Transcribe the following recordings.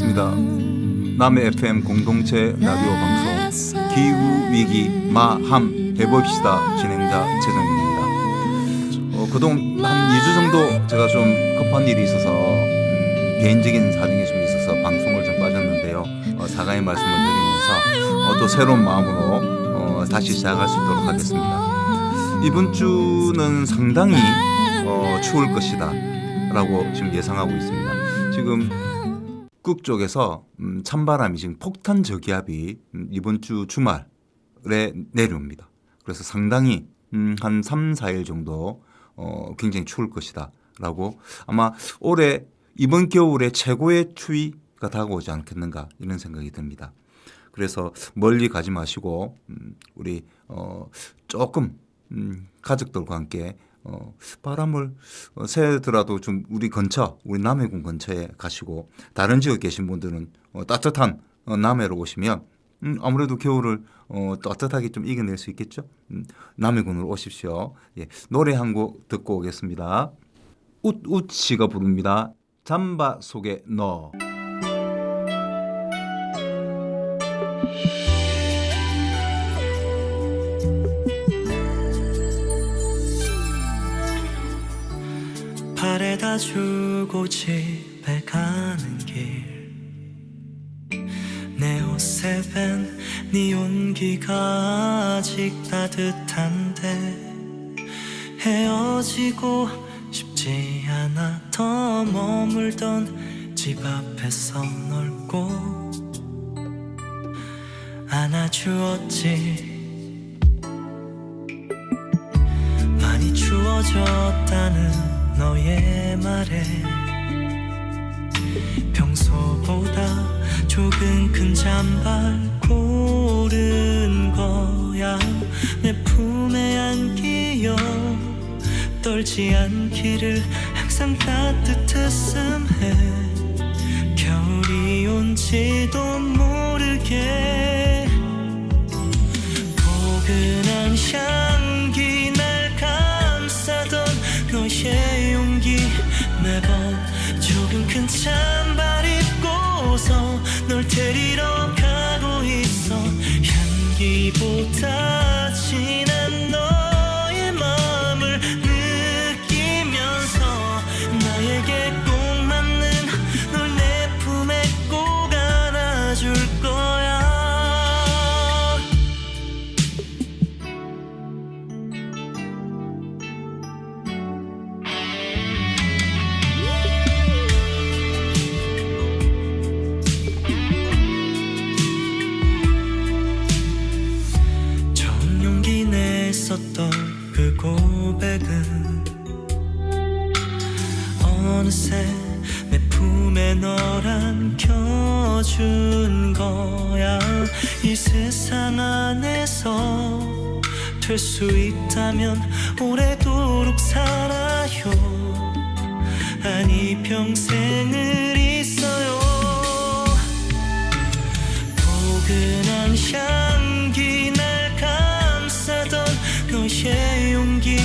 반갑습니다. 남해 FM 공동체 라디오 방송 기후위기 마함 해봅시다 진행자 최정민입니다. 그동안 한 2주 정도 제가 좀 급한 일이 있어서 개인적인 사정이 좀 있어서 방송을 좀 빠졌는데요. 사과의 말씀을 드리면서 또 새로운 마음으로 다시 시작할 수 있도록 하겠습니다. 이번 주는 상당히 추울 것이다 라고 지금 예상하고 있습니다. 지금 북극 쪽에서 찬바람이 지금 폭탄 저기압이 이번 주 주말에 내려옵니다. 그래서 상당히 한 3, 4일 정도 굉장히 추울 것이다 라고 아마 올해 이번 겨울에 최고의 추위가 다가오지 않겠는가 이런 생각이 듭니다. 그래서 멀리 가지 마시고 우리 조금 가족들과 함께 바람을 쐬더라도 좀 우리 근처, 우리 남해군 근처에 가시고 다른 지역에 계신 분들은 따뜻한 남해로 오시면 아무래도 겨울을 따뜻하게 좀 이겨낼 수 있겠죠. 남해군으로 오십시오. 예, 노래 한 곡 듣고 오겠습니다. 웃웃 씨가 부릅니다. 잠바 속에 너. 바래다 주고 집에 가는 길 내 옷에 밴 네 온기가 아직 따뜻한데 헤어지고 싶지 않아 더 머물던 집 앞에서 놀고 안아주었지. 많이 추워졌다는 너의 말에 평소보다 조금 큰 잠발 고른 거야. 내 품에 안기어 떨지 않기를 항상 따뜻했음 해. 겨울이 온지도 모르게 포근한 향기 날 감싸던 너의 용기 매번 조금 큰 찬발 입고서 널 데리러 가고 있어. 향기보다 진한 너의 마음을 느끼면서 나에게 꼭 맞는 널 내 품에 꼭 안아줄 거야. 썼던 그 고백은 어느새 내 품에 널 안겨준 거야. 이 세상 안에서 될 수 있다면 오래도록 살아요. 아니 평생을 있어요. 포근한 향기 날 감싸던 너의 용기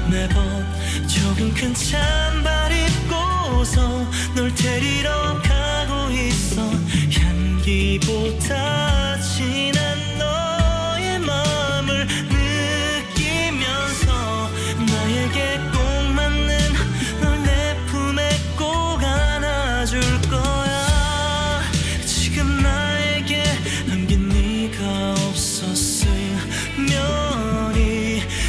매번 조금 큰 찬발 입고서 널 데리러 가고 있어. 향기보다 진한 너의 마음을 느끼면서 나에게 꼭 맞는 널 내 품에 꼭 안아줄 거야. 지금 나에게 남긴 네가 없었으면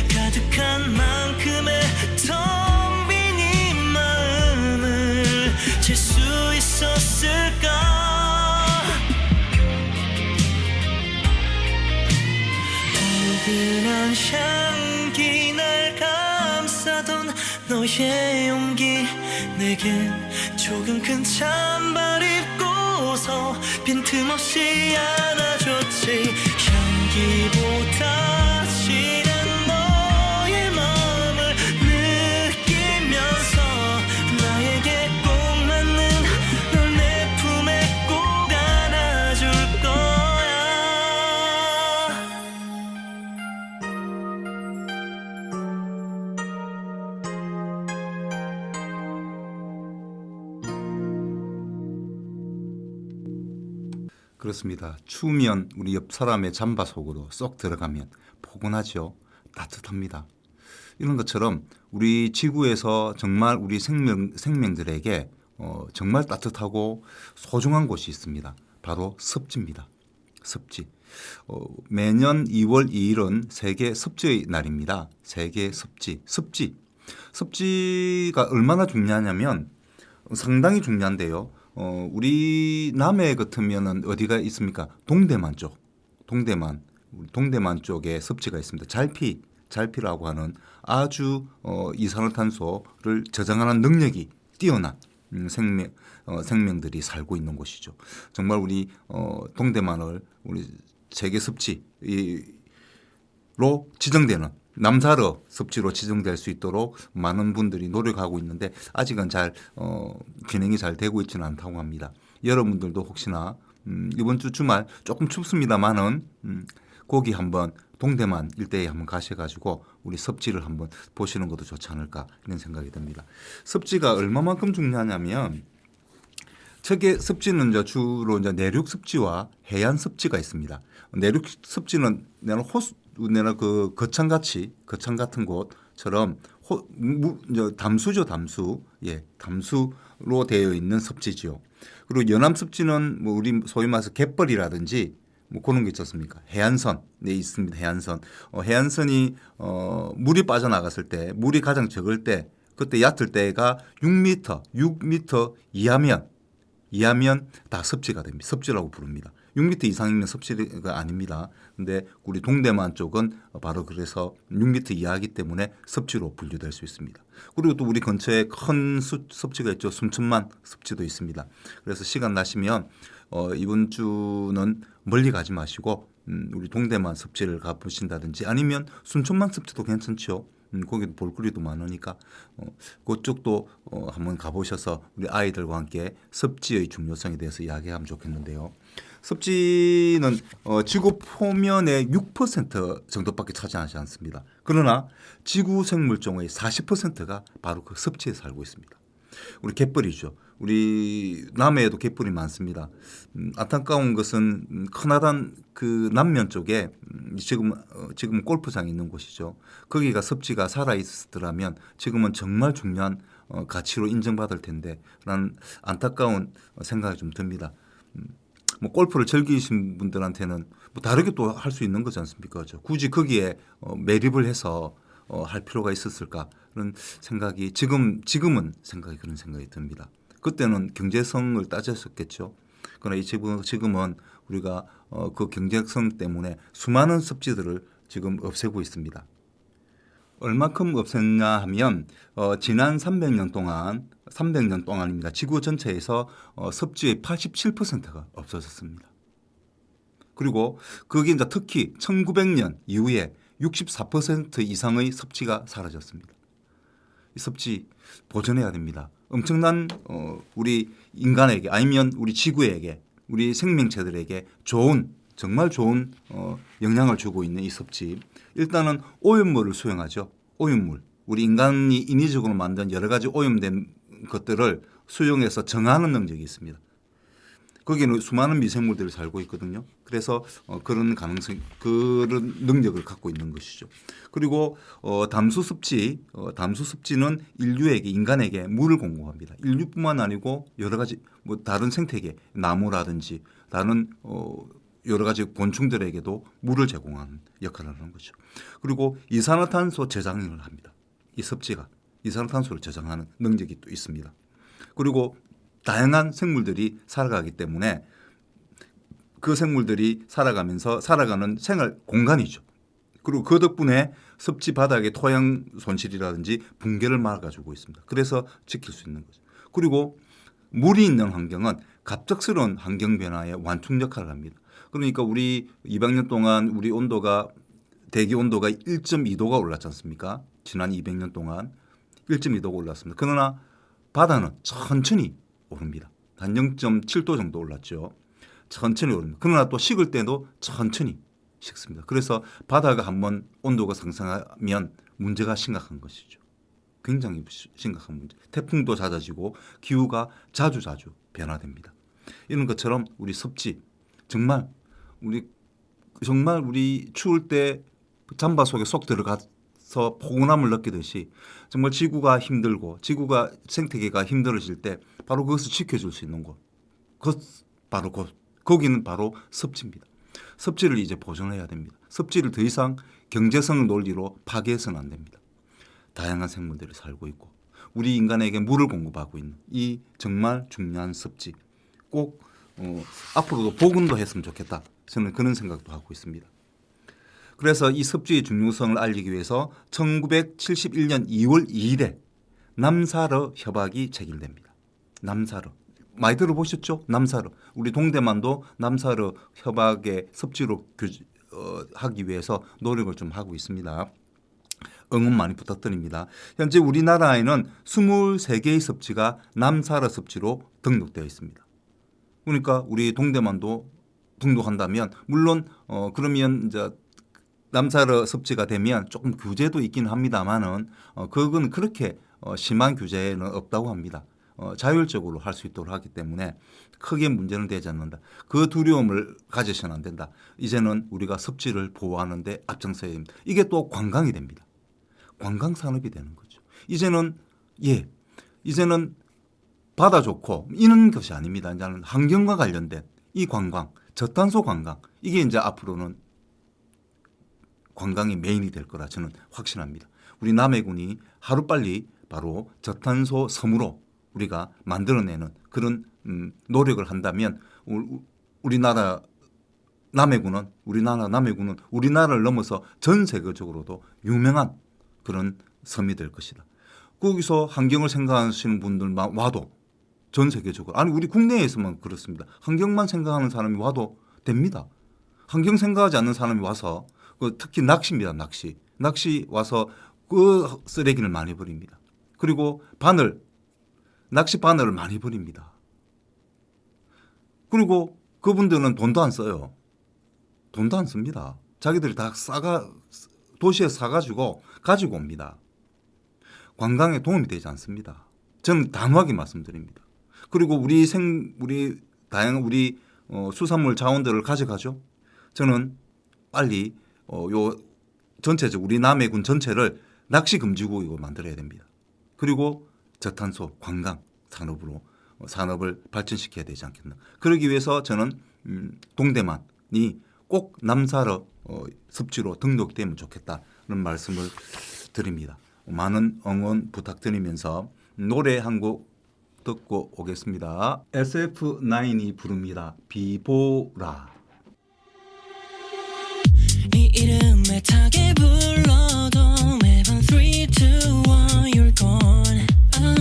가득한 만큼의 텅 빈 이 마음을 질 수 있었을까. 포근한 향기 날 감싸던 너의 용기 내겐 조금 큰 찬발 입고서 빈틈없이 안아줬지. 향기보다 진한 너의 마음을 느끼면서 나에게 꼭 맞는 널 내 품에 꼭 안아줄 거야. 그렇습니다. 추우면 우리 옆 사람의 잠바 속으로 쏙 들어가면 포근하죠. 따뜻합니다. 이런 것처럼 우리 지구에서 정말 우리 생명들에게 정말 따뜻하고 소중한 곳이 있습니다. 바로 습지입니다. 습지. 매년 2월 2일은 세계 습지의 날입니다. 세계 습지. 습지가 얼마나 중요하냐면 상당히 중요한데요. 우리 남해 같으면은 어디가 있습니까? 동대만 쪽. 동대만 쪽에 습지가 있습니다. 잘피라고 하는 아주 이산화탄소를 저장하는 능력이 뛰어난 생명들이 살고 있는 곳이죠. 정말 우리 동대만을 우리 세계 습지로 지정되는 남사르 습지로 지정될 수 있도록 많은 분들이 노력하고 있는데 아직은 잘 진행이 잘 되고 있지는 않다고 합니다. 여러분들도 혹시나 이번 주 주말 조금 춥습니다만은 거기 한번 동대만 일대에 한번 가셔가지고 우리 습지를 한번 보시는 것도 좋지 않을까 이런 생각이 듭니다. 습지가 얼마만큼 중요하냐면 저게 습지는 이제 주로 이제 내륙 습지와 해안 습지가 있습니다. 내륙 습지는 내가 그 거창 같은 곳처럼 담수죠, 담수. 예, 담수로 되어 있는 습지지요. 그리고 연암 습지는 뭐 우리 소위 말해서 갯벌이라든지 뭐 그런 게 있지 않습니까? 해안선에 있습니다. 해안선이 물이 빠져나갔을 때, 물이 가장 적을 때, 그때 얕을 때가 6m 이하면 다 습지가 됩니다. 습지라고 부릅니다. 6m 이상이면 습지가 아닙니다. 근데 우리 동대만 쪽은 바로 그래서 6m 이하이기 때문에 습지로 분류될 수 있습니다. 그리고 또 우리 근처에 큰 습지가 있죠. 순천만 습지도 있습니다. 그래서 시간 나시면 이번 주는 멀리 가지 마시고 우리 동대만 습지를 가보신다든지 아니면 순천만 습지도 괜찮죠. 거기도 볼거리도 많으니까 그쪽도 한번 가보셔서 우리 아이들과 함께 습지의 중요성에 대해서 이야기하면 좋겠는데요. 습지는 지구 표면의 6% 정도밖에 차지하지 않습니다. 그러나 지구 생물종의 40%가 바로 그 습지에 살고 있습니다. 우리 갯벌이죠. 우리 남해에도 갯벌이 많습니다. 안타까운 것은 커다란 그 남면 쪽에 지금 골프장이 있는 곳이죠. 거기가 습지가 살아 있었더라면 지금은 정말 중요한 가치로 인정받을 텐데 라는 안타까운 생각이 좀 듭니다. 뭐 골프를 즐기신 분들한테는 뭐 다르게 또 할 수 있는 거지 않습니까? 그렇죠? 굳이 거기에 매립을 해서 할 필요가 있었을까 그런 생각이 지금은 그런 생각이 듭니다. 그때는 경제성을 따졌었겠죠. 그러나 지금은 우리가 그 경제성 때문에 수많은 습지들을 지금 없애고 있습니다. 얼마큼 없앴냐 하면 지난 300년 동안입니다. 지구 전체에서 습지의 87%가 없어졌습니다. 그리고 그게 이제 특히 1900년 이후에 64% 이상의 습지가 사라졌습니다. 이 습지 보존해야 됩니다. 엄청난 우리 인간에게 아니면 우리 지구에게 우리 생명체들에게 정말 좋은 영향을 주고 있는 이 습지. 일단은 오염물을 수용하죠. 오염물. 우리 인간이 인위적으로 만든 여러 가지 오염된 것들을 수용해서 정하는 능력이 있습니다. 거기는 수많은 미생물들이 살고 있거든요. 그래서 그런 능력을 갖고 있는 것이죠. 그리고 담수습지는 인간에게 물을 공급합니다. 인류뿐만 아니고 여러 가지 뭐 다른 생태계, 나무라든지 다른 여러 가지 곤충들에게도 물을 제공하는 역할을 하는 거죠. 그리고 이산화탄소 저장을 합니다. 이 습지가 이산화탄소를 저장하는 능력이 또 있습니다. 그리고 다양한 생물들이 살아가기 때문에 그 생물들이 살아가는 생활 공간이죠. 그리고 그 덕분에 습지 바닥의 토양 손실이라든지 붕괴를 막아주고 있습니다. 그래서 지킬 수 있는 거죠. 그리고 물이 있는 환경은 갑작스러운 환경 변화의 완충 역할을 합니다. 그러니까 우리 200년 동안 우리 대기 온도가 1.2도가 올랐지 않습니까? 지난 200년 동안 1.2도가 올랐습니다. 그러나 바다는 천천히 오릅니다. 한 0.7도 정도 올랐죠. 천천히 오릅니다. 그러나 또 식을 때도 천천히 식습니다. 그래서 바다가 한번 온도가 상승하면 문제가 심각한 것이죠. 굉장히 심각한 문제. 태풍도 잦아지고 기후가 자주 변화됩니다. 이런 것처럼 우리 습지 정말 우리 추울 때 잠바 속에 쏙 들어가서 포근함을 느끼듯이 정말 지구가 힘들고 지구가 생태계가 힘들어질 때 바로 그것을 지켜줄 수 있는 곳, 거기는 바로 섭지입니다. 섭지를 이제 보존해야 됩니다. 섭지를 더 이상 경제성 논리로 파괴해서는 안 됩니다. 다양한 생물들이 살고 있고 우리 인간에게 물을 공급하고 있는 이 정말 중요한 섭지 꼭 앞으로도 복원도 했으면 좋겠다. 저는 그런 생각도 하고 있습니다. 그래서 이 섭지의 중요성을 알리기 위해서 1971년 2월 2일에 남사르 협약이 체결됩니다. 남사르. 많이 들어보셨죠? 남사르. 우리 동대만도 남사르 협약의 섭지로 하기 위해서 노력을 좀 하고 있습니다. 응원 많이 부탁드립니다. 현재 우리나라에는 23개의 섭지가 남사르 섭지로 등록되어 있습니다. 그러니까 우리 동대만도 등록한다면 물론 그러면 이제 남사르 섭지가 되면 조금 규제도 있긴 합니다만은 그건 그렇게 심한 규제는 없다고 합니다. 자율적으로 할 수 있도록 하기 때문에 크게 문제는 되지 않는다. 그 두려움을 가지셔는 안 된다. 이제는 우리가 섭지를 보호하는 데 앞장서야 됩니다. 이게 또 관광이 됩니다. 관광 산업이 되는 거죠. 이제는 바다 좋고 이런 것이 아닙니다. 이제는 환경과 관련된 이 관광, 저탄소 관광 이게 이제 앞으로는 관광이 메인이 될 거라 저는 확신합니다. 우리 남해군이 하루빨리 바로 저탄소 섬으로 우리가 만들어내는 그런 노력을 한다면 우리나라 남해군은 우리나라를 넘어서 전 세계적으로도 유명한 그런 섬이 될 것이다. 거기서 환경을 생각하시는 분들만 와도 전 세계적으로 아니 우리 국내에서만 그렇습니다. 환경만 생각하는 사람이 와도 됩니다. 환경 생각하지 않는 사람이 와서 특히 낚시입니다. 낚시 와서 그 쓰레기를 많이 버립니다. 그리고 낚시 바늘을 많이 버립니다. 그리고 그분들은 돈도 안 써요. 돈도 안 씁니다. 자기들이 다 도시에 가지고 옵니다. 관광에 도움이 되지 않습니다. 저는 단호하게 말씀드립니다. 그리고 우리 다양한 수산물 자원들을 가져가죠. 저는 빨리 전체적 우리 남해군 전체를 낚시 금지구역으로 만들어야 됩니다. 그리고 저탄소 관광 산업을 발전시켜야 되지 않겠나. 그러기 위해서 저는 동대만이 꼭 남사르 섭지로 등록되면 좋겠다는 말씀을 드립니다. 많은 응원 부탁드리면서 노래 한 곡 듣고 오겠습니다. SF9이 부릅니다. 비보라. 이 이름 애타게 불러도 매번 3, 2, 1 You're gone 더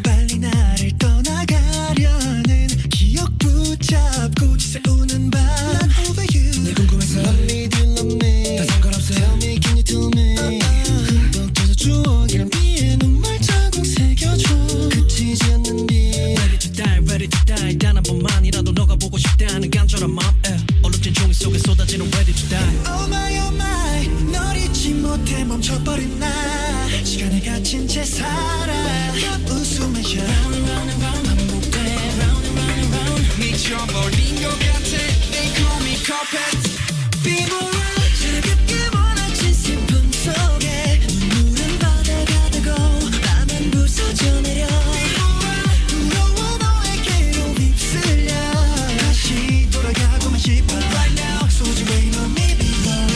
빨리 나를 떠나가려는 기억 붙잡고 지새우는 밤 Not over you 날 궁금해서 Love me, do you love me 다 상관없어 Tell me, can you tell me 흠뻑 젖어 추억을 위에 눈물 자국 새겨줘 그치지 않는 빛 Ready to die 단 한 번만이라도 너가 보고 싶다는 간절한 마음 얼룩진 종이 속에 쏟아지는 Ready to die Oh my 널 잊지 못해 멈춰버린 나 시간에 갇힌 채 살아 웃음에 Round 반복돼 Round and round 미쳐버린 것 같아 They call me carpet 비보라 차갑게 원하진 슬픔 속에 눈물은 바다가 되고 밤은 부서져 내려 부러워 너에게로 휩쓸려 다시 돌아가고만 싶어 Right now 소중해 너 미비워라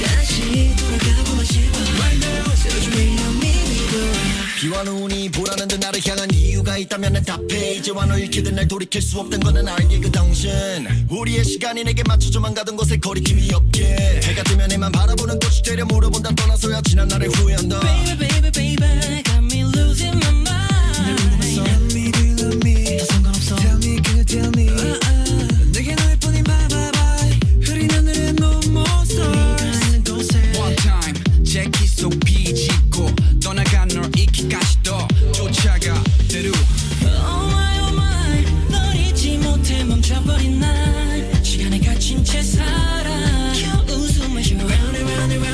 다시 돌아가고만 싶어 Right now 소중해 너 미비워라 비와 눈이 보라는 듯 나를 향한 이유가 있다면 난 답해 이제와 너 잃게된 날 돌이킬 수 없던 거는 알게 그 당신 우리의 시간이 내게 맞춰줘만 가던 곳에 거리낌이 없게 해가 뜨면 해만 바라보는 꽃이 되려 물어본다 떠나서야 지난 날을 후회한다 Baby baby baby got me losing my mind Love me, do you love me 다 상관없어 Tell me, can you tell me 내게 너일 뿐인 bye bye bye 흐린 하늘에 no more stars 있는 곳에 One time 제기 속 비집고 떠나간 널 잊기까지도 쫓아가 대로 Oh my 널 잊지 못해 멈춰버린 날 시간에 갇힌 채 살아 웃음을 쉬어 Round and round and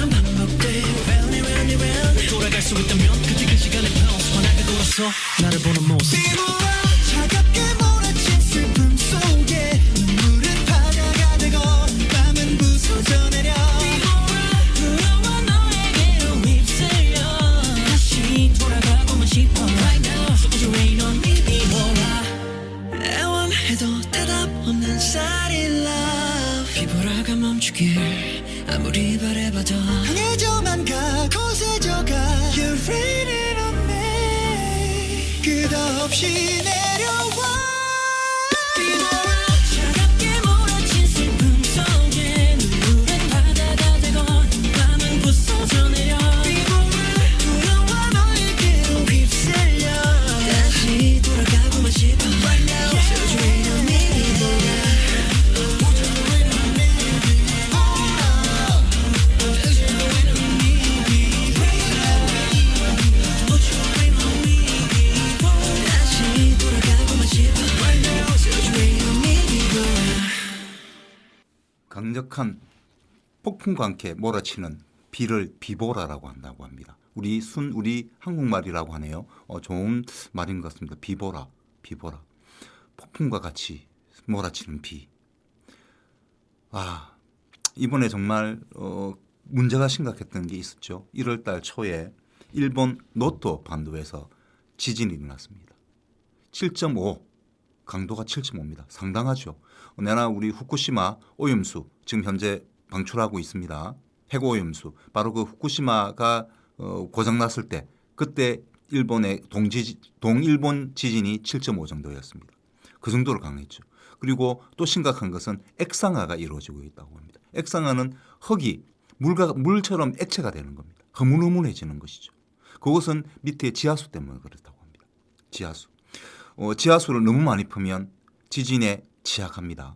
멈춰 나를 보는 모습 비보라 차갑게 몰아친 슬픔 속에 눈물은 바다가 되고 밤은 부서져 내려 불어와 너에게로 휩쓸려 다시 돌아가고만 싶어 Right now So put your rain on me 비보라 애원해도 대답 없는 Silent Love 비보라가 멈추길 아무리 바래봐도 강해져만 가 거세져가 You're raining on me 끝없이 내려와 비보라 차갑게 몰아친 슬픔 속에 눈물은 바다가 되고 밤은 부서져 내려 불어와 너에게로 휩쓸려 다시 돌아가고만 싶어 Right now So put your rain on me 다시 돌아가고만 싶어 Right now So put your rain on me 강력한 폭풍과 함께 몰아치는 비를 비보라라고 한다고 합니다. 우리 한국말이라고 하네요. 좋은 말인 것 같습니다. 비보라, 비보라. 폭풍과 같이 몰아치는 비. 아, 이번에 정말 문제가 심각했던 게 있었죠. 1월 달 초에 일본 노토 반도에서 지진이 일어났습니다. 7.5 강도가 7.5입니다. 상당하죠. 내나 우리 후쿠시마 오염수 지금 현재 방출하고 있습니다. 핵오염수. 바로 그 후쿠시마가 고장났을 때 그때 일본의 동일본 지진이 7.5 정도였습니다. 그 정도로 강했죠. 그리고 또 심각한 것은 액상화가 이루어지고 있다고 합니다. 액상화는 흙이 물처럼 액체가 되는 겁니다. 흐물흐물해지는 것이죠. 그것은 밑에 지하수 때문에 그렇다고 합니다. 지하수. 지하수를 너무 많이 풀면 지진에 취약합니다.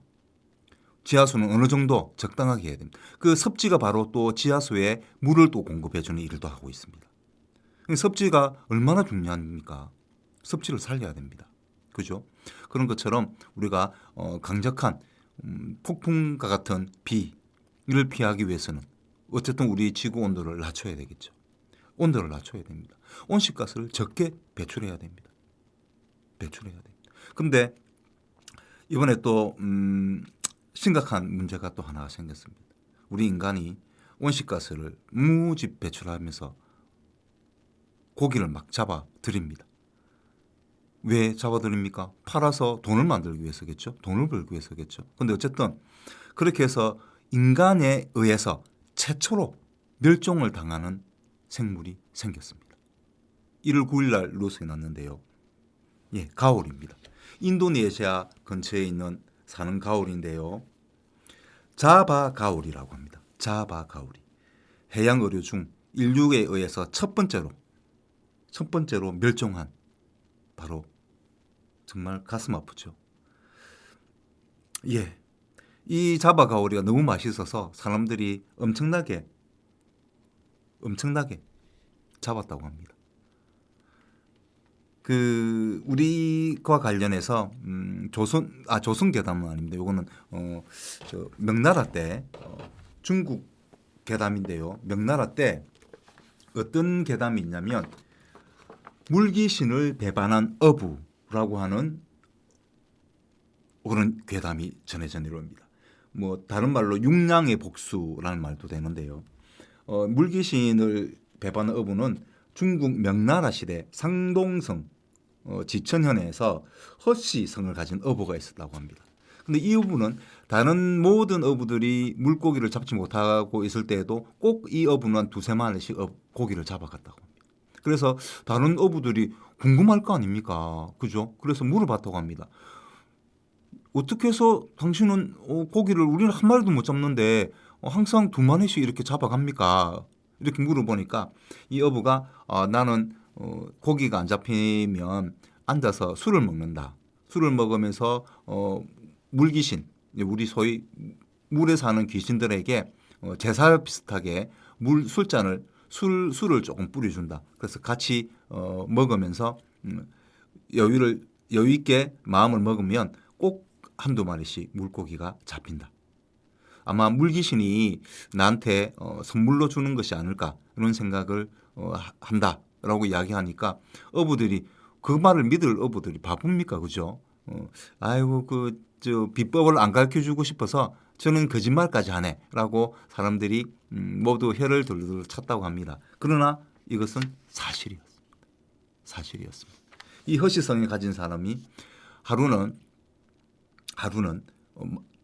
지하수는 어느 정도 적당하게 해야 됩니다. 그 섭지가 바로 또 지하수에 물을 또 공급해주는 일도 하고 있습니다. 섭지가 얼마나 중요합니까? 섭지를 살려야 됩니다. 그죠? 그런 것처럼 우리가 강력한 폭풍과 같은 비를 피하기 위해서는 어쨌든 우리 지구 온도를 낮춰야 되겠죠. 온도를 낮춰야 됩니다. 온실가스를 적게 배출해야 됩니다. 배출해야 됩니다. 그런데 이번에 또 심각한 문제가 또 하나가 생겼습니다. 우리 인간이 온실가스를 무지 배출하면서 고기를 막 잡아들입니다. 왜 잡아들입니까? 팔아서 돈을 만들기 위해서겠죠. 돈을 벌기 위해서겠죠. 그런데 어쨌든 그렇게 해서 인간에 의해서 최초로 멸종을 당하는 생물이 생겼습니다. 1월 9일 날 뉴스에 났는데요. 예, 가오리입니다. 인도네시아 근처에 있는 사는 가오리인데요. 자바 가오리라고 합니다. 자바 가오리. 해양 어류 중 인류에 의해서 첫 번째로 멸종한 바로 정말 가슴 아프죠. 예, 이 자바 가오리가 너무 맛있어서 사람들이 엄청나게 잡았다고 합니다. 그 우리과 관련해서 조선 괴담은 아닙니다. 이거는 명나라 때 중국 괴담인데요. 명나라 때 어떤 괴담이 있냐면 물귀신을 배반한 어부라고 하는 그런 괴담이 전해져 내려옵니다. 뭐 다른 말로 육량의 복수라는 말도 되는데요. 물귀신을 배반한 어부는 중국 명나라 시대 상동성 지천현에서 허씨성을 가진 어부가 있었다고 합니다. 그런데 이 어부는 다른 모든 어부들이 물고기를 잡지 못하고 있을 때에도 꼭 이 어부는 한 두세 마리씩 고기를 잡아갔다고 합니다. 그래서 다른 어부들이 궁금할 거 아닙니까? 그죠? 그래서 물어봤다고 합니다. 어떻게 해서 당신은 고기를 우리는 한 마리도 못 잡는데 항상 두 마리씩 이렇게 잡아갑니까? 이렇게 물어보니까 이 어부가 나는 고기가 안 잡히면 앉아서 술을 먹는다. 술을 먹으면서 물귀신, 우리 소위 물에 사는 귀신들에게 제사 비슷하게 술을 조금 뿌려준다. 그래서 같이 먹으면서 여유 있게 마음을 먹으면 꼭 한두 마리씩 물고기가 잡힌다. 아마 물귀신이 나한테 선물로 주는 것이 아닐까 이런 생각을 한다라고 이야기하니까 어부들이 그 말을 믿을 어부들이 바쁩니까, 그죠? 아이고 저 비법을 안 가르쳐 주고 싶어서 저는 거짓말까지 하네라고 사람들이 모두 혀를 둘둘 찼다고 합니다. 그러나 이것은 사실이었습니다. 이 허시성에 가진 사람이 하루는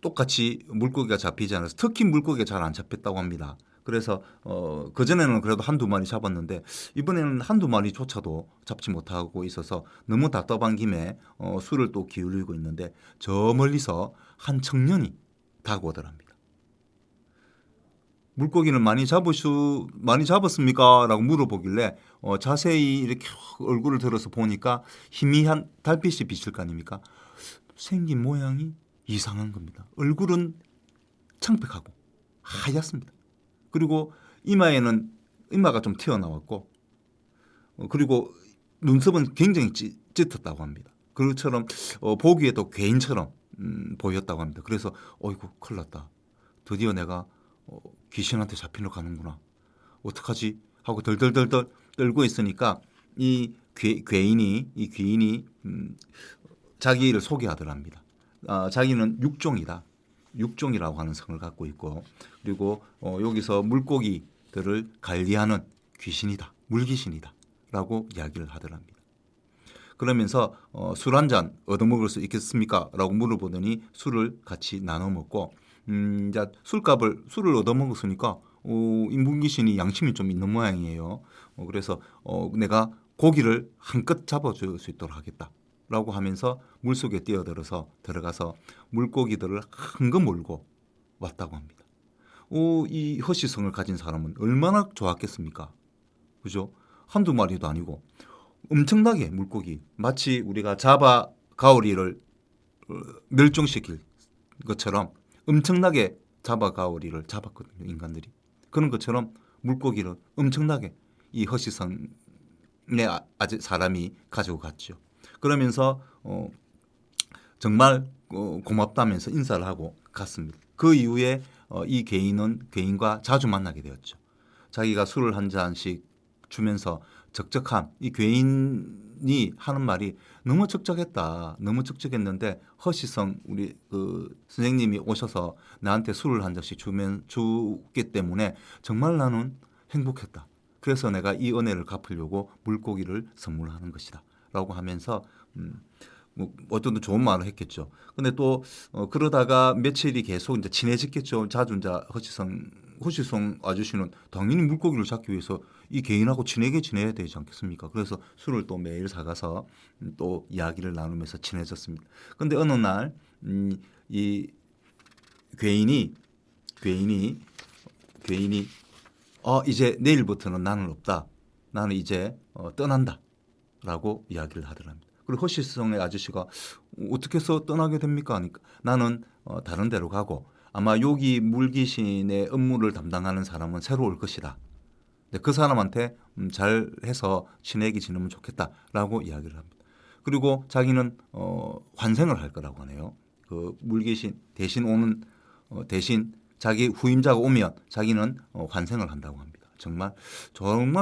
똑같이 물고기가 잡히지 않아서 특히 물고기가 잘 안 잡혔다고 합니다. 그래서 그전에는 그래도 한두 마리 잡았는데 이번에는 한두 마리조차도 잡지 못하고 있어서 너무 답답한 김에 수를 또 기울이고 있는데 저 멀리서 한 청년이 다가오더랍니다. 물고기는 많이 잡았습니까? 라고 물어보길래 자세히 이렇게 얼굴을 들어서 보니까 희미한 달빛이 비칠 거 아닙니까? 생긴 모양이 이상한 겁니다. 얼굴은 창백하고 하얗습니다. 그리고 이마가 좀 튀어나왔고 그리고 눈썹은 굉장히 짙었다고 합니다. 그처럼 보기에도 괴인처럼 보였다고 합니다. 그래서 어이구 큰일 났다. 드디어 내가 귀신한테 잡히러 가는구나. 어떡하지? 하고 덜덜덜덜 떨고 있으니까 이 귀인이 자기를 소개하더랍니다. 자기는 육종이라고 하는 성을 갖고 있고 그리고 여기서 물고기들을 관리하는 귀신이다. 물귀신이다. 라고 이야기를 하더랍니다. 그러면서 술 한 잔 얻어먹을 수 있겠습니까? 라고 물어보더니 술을 같이 나눠 먹고 이제 술을 얻어먹었으니까 이 물귀신이 양심이 좀 있는 모양이에요. 그래서 내가 고기를 한껏 잡아줄 수 있도록 하겠다. 라고 하면서 물속에 들어가서 물고기들을 한껏 몰고 왔다고 합니다. 이 허시성을 가진 사람은 얼마나 좋았겠습니까? 그죠? 한두 마리도 아니고 엄청나게 물고기 마치 우리가 자바 가오리를 멸종시킬 것처럼 엄청나게 자바 가오리를 잡았거든요. 인간들이. 그런 것처럼 물고기를 엄청나게 이 허시성의 사람이 가지고 갔죠. 그러면서 정말 고맙다면서 인사를 하고 갔습니다. 그 이후에 이 괴인과 자주 만나게 되었죠. 자기가 술을 한 잔씩 주면서 이 괴인이 하는 말이 너무 적적했는데 허시성 우리 선생님이 오셔서 나한테 술을 한 잔씩 주기 때문에 정말 나는 행복했다. 그래서 내가 이 은혜를 갚으려고 물고기를 선물하는 것이다. 라고 하면서 어떤 좋은 말을 했겠죠. 근데 또 그러다가 며칠이 계속 이제 친해졌겠죠. 자주 이제 허시성 아저씨는 당연히 물고기를 잡기 위해서 이 개인하고 친하게 지내야 되지 않겠습니까? 그래서 술을 또 매일 사가서 또 이야기를 나누면서 친해졌습니다. 근데 어느 날 이 괴인이 이제 내일부터는 나는 없다. 나는 이제 떠난다. 라고 이야기를 하더랍니다. 그리고 허시성의 아저씨가 어떻게 해서 떠나게 됩니까? 하니까 나는 다른 데로 가고 아마 여기 물귀신의 업무를 담당하는 사람은 새로 올 것이다. 그 사람한테 잘해서 친하게 지내면 좋겠다라고 이야기를 합니다. 그리고 자기는 환생을 할 거라고 하네요. 그 물귀신 대신 자기 후임자가 오면 자기는 환생을 한다고 합니다. 정말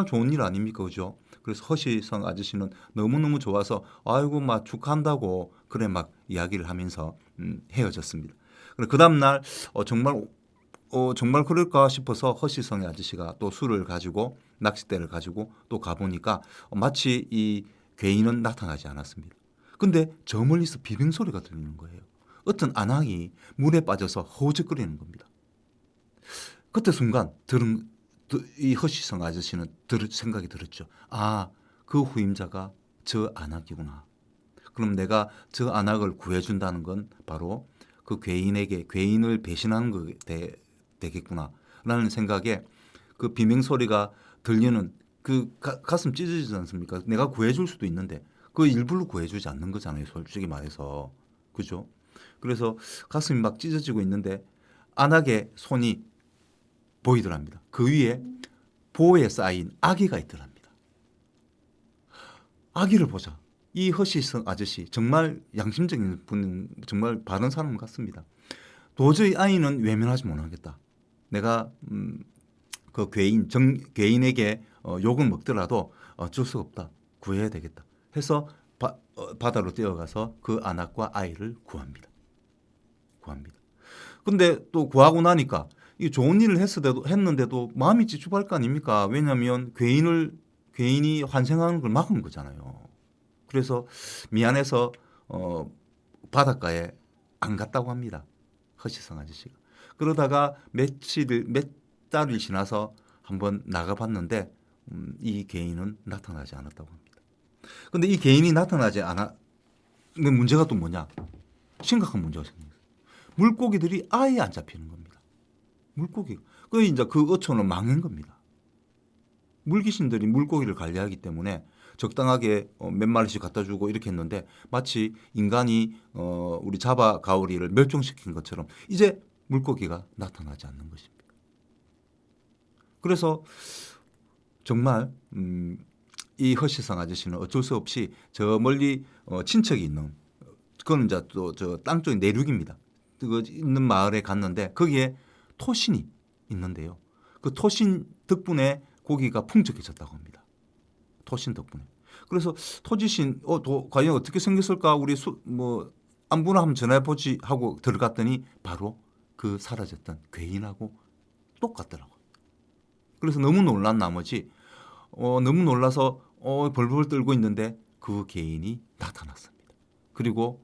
좋은 일 아닙니까, 그죠? 그래서 허시성 아저씨는 너무너무 좋아서 아이고 막 축하한다고 그래 막 이야기를 하면서 헤어졌습니다. 그 다음 날 정말 그럴까 싶어서 허시성의 아저씨가 또 술을 가지고 낚싯대를 가지고 또 가보니까 마치 이 괴인은 나타나지 않았습니다. 근데 저 멀리서 비명 소리가 들리는 거예요. 어떤 안악이 물에 빠져서 허우적거리는 겁니다. 그때 순간 이 허시성 아저씨는 생각이 들었죠. 그 후임자가 저 안악이구나. 그럼 내가 저 안악을 구해준다는 건 바로 그 괴인을 배신하는 거 되겠구나. 라는 생각에 그 비명 소리가 들리는 그 가슴 찢어지지 않습니까? 내가 구해줄 수도 있는데 그 일부러 구해주지 않는 거잖아요. 솔직히 말해서. 그죠? 그래서 가슴이 막 찢어지고 있는데 안악의 손이 보이더랍니다. 그 위에 보에 쌓인 아기가 있더랍니다. 아기를 보자. 이 허시성 아저씨 정말 양심적인 분, 정말 바른 사람 같습니다. 도저히 아이는 외면하지 못하겠다. 내가 그 괴인에게 욕을 먹더라도 어쩔 수 없다. 구해야 되겠다. 해서 바다로 뛰어가서 그 안악과 아이를 구합니다. 근데 또 구하고 나니까 이 좋은 일을 했는데도 마음이 찝찝할 거 아닙니까? 왜냐하면 괴인이 환생하는 걸 막은 거잖아요. 그래서 미안해서 바닷가에 안 갔다고 합니다. 허시성 아저씨가. 그러다가 몇 달이 지나서 한번 나가봤는데 이 괴인은 나타나지 않았다고 합니다. 근데 이 괴인이 나타나지 않아 문제가 또 뭐냐? 심각한 문제가 생겼어요. 물고기들이 아예 안 잡히는 겁니다. 물고기. 그 이제 그 어촌은 망한 겁니다. 물귀신들이 물고기를 관리하기 때문에 적당하게 몇 마리씩 갖다 주고 이렇게 했는데 마치 인간이 우리 자바 가오리를 멸종시킨 것처럼 이제 물고기가 나타나지 않는 것입니다. 그래서 정말 이 허시성 아저씨는 어쩔 수 없이 저 멀리 친척이 있는 그거는 이제 또 저 땅 쪽의 내륙입니다. 그 있는 마을에 갔는데 거기에 토신이 있는데요. 그 토신 덕분에 고기가 풍족해졌다고 합니다. 토신 덕분에. 그래서 토지신 과연 어떻게 생겼을까 우리 안부나 한번 전화해보지 하고 들어갔더니 바로 그 사라졌던 괴인하고 똑같더라고요. 그래서 너무 놀란 나머지 너무 놀라서 벌벌 떨고 있는데 그 괴인이 나타났습니다. 그리고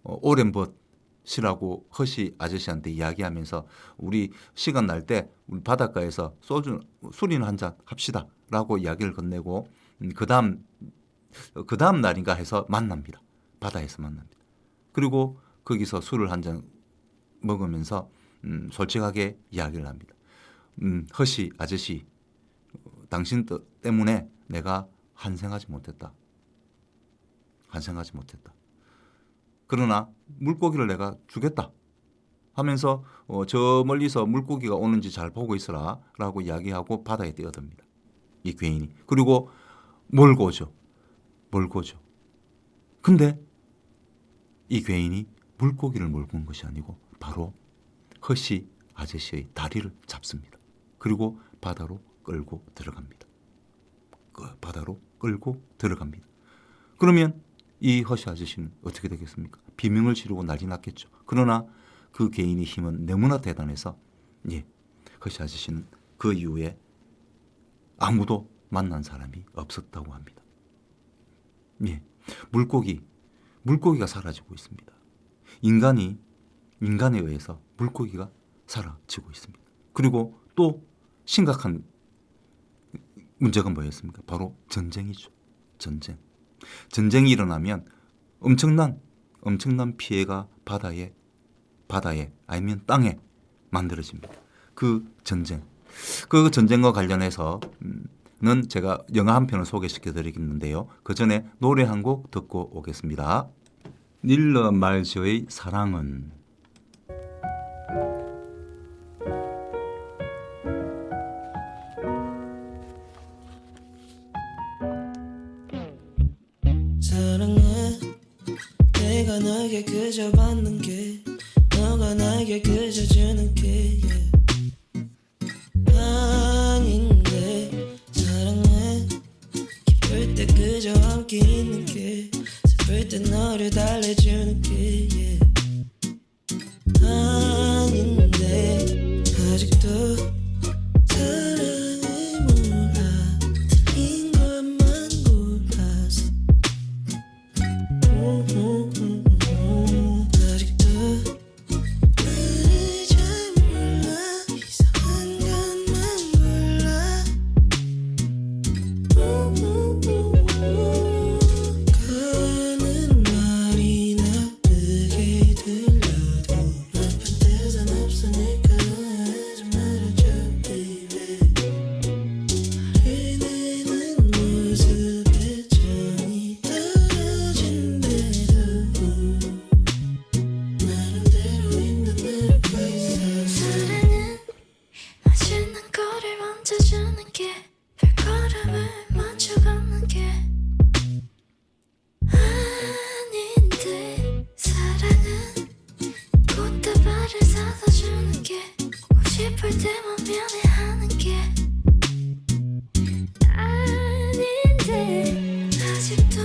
오랜벗이라고 허시 아저씨한테 이야기하면서 우리 시간 날 때 우리 바닷가에서 술이나 한잔 합시다라고 이야기를 건네고 그 다음 날인가 해서 만납니다. 바다에서 만납니다. 그리고 거기서 술을 한잔 먹으면서 솔직하게 이야기를 합니다. 허시 아저씨, 당신 때문에 내가 환생하지 못했다. 그러나 물고기를 내가 주겠다 하면서 저 멀리서 물고기가 오는지 잘 보고 있어라 라고 이야기하고 바다에 뛰어듭니다. 이 괴인이. 그리고 몰고 오죠. 근데 이 괴인이 물고기를 몰고 온 것이 아니고 바로 허시 아저씨의 다리를 잡습니다. 그리고 바다로 끌고 들어갑니다. 그러면 이 허시 아저씨는 어떻게 되겠습니까? 비명을 지르고 난리 났겠죠. 그러나 그 괴인의 힘은 너무나 대단해서 허시 아저씨는 그 이후에 아무도 만난 사람이 없었다고 합니다. 물고기가 사라지고 있습니다. 인간에 의해서 물고기가 사라지고 있습니다. 그리고 또 심각한 문제가 뭐였습니까? 바로 전쟁이죠. 전쟁이 일어나면 엄청난 피해가 바다에 아니면 땅에 만들어집니다. 그 전쟁과 관련해서는 제가 영화 한 편을 소개시켜 드리겠는데요. 그 전에 노래 한 곡 듣고 오겠습니다. 닐러 말즈의 사랑은. 사랑해 내가 너에게 그저 받는 게 너가 나에게 그저 주는 게 아닌데 사랑해 기쁠 때 그저 함께 있는 게 슬플 때 너를 달래주는 게 아닌데 아직도 사랑을 몰라 틀린 것만 골라서 아직도 나를 잘 몰라 이상한 것만 골라 가는 말이 나쁘게 들려도 나쁜 뜻은 없으니까 하지 말아줘 baby 말해내는 모습에 정이 떨어진대도 나름대로 힘든 날고 있어 사랑은 맛있는 거를 먼저 주는 게 발걸음을 맞춰가는 게 아닌데 사랑은 꽃다발을 사다 주는 게 보고 싶을 때만 미안해하는 게 아닌데 아직도